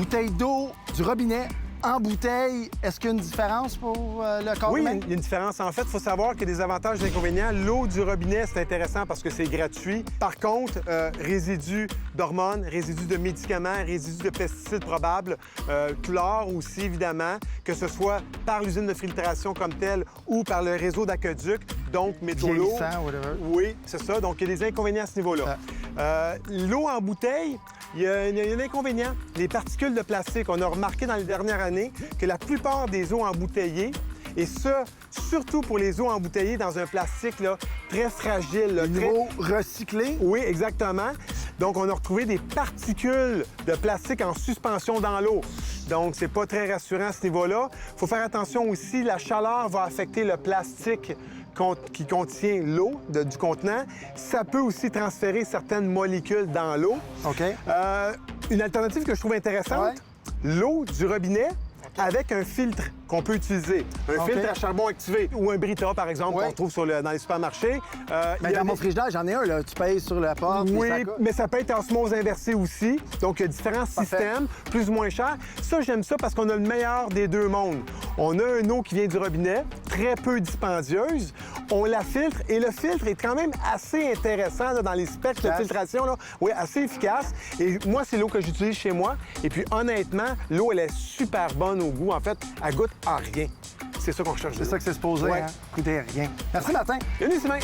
bouteille d'eau du robinet en bouteille, est-ce qu'il y a une différence pour le corps Oui, humain? il y a une différence. En fait, il faut savoir qu'il y a des avantages et des inconvénients. L'eau du robinet, c'est intéressant parce que c'est gratuit. Par contre, résidus d'hormones, résidus de médicaments, résidus de pesticides probables, chlore aussi, évidemment, que ce soit par l'usine de filtration comme telle ou par le réseau d'aqueduc, donc métaux lourds. Vieillissant, whatever. Oui, c'est ça. Donc, il y a des inconvénients à ce niveau-là. L'eau en bouteille, il y a un inconvénient. Les particules de plastique. On a remarqué dans les dernières années que la plupart des eaux embouteillées, et ça, surtout pour les eaux embouteillées dans un plastique là, très fragile. Là, Une eau recyclée? Oui, exactement. Donc, on a retrouvé des particules de plastique en suspension dans l'eau. Donc, c'est pas très rassurant à ce niveau-là. Il faut faire attention aussi, la chaleur va affecter le plastique qui contient l'eau du contenant. Ça peut aussi transférer certaines molécules dans l'eau. OK. Une alternative que je trouve intéressante, l'eau du robinet avec un filtre qu'on peut utiliser. Un filtre à charbon activé ou un Brita, par exemple, qu'on trouve dans les supermarchés. Dans mon frigidaire, j'en ai un, là. Tu pèses sur la porte. Oui, et ça coule. mais ça peut être osmose inversée aussi. Donc, il y a différents systèmes, plus ou moins chers. Ça, j'aime ça parce qu'on a le meilleur des deux mondes. On a une eau qui vient du robinet, très peu dispendieuse. On la filtre et le filtre est quand même assez intéressant là, dans les specs de filtration. Là. Oui, assez efficace. Et moi, c'est l'eau que j'utilise chez moi. Et puis, honnêtement, l'eau, elle est super bonne au goût. En fait, elle goûte à rien. C'est ça qu'on cherche. C'est ça que c'est supposé, Ouais. hein? Coûter rien. Merci, Martin. Bienvenue, Sylvain.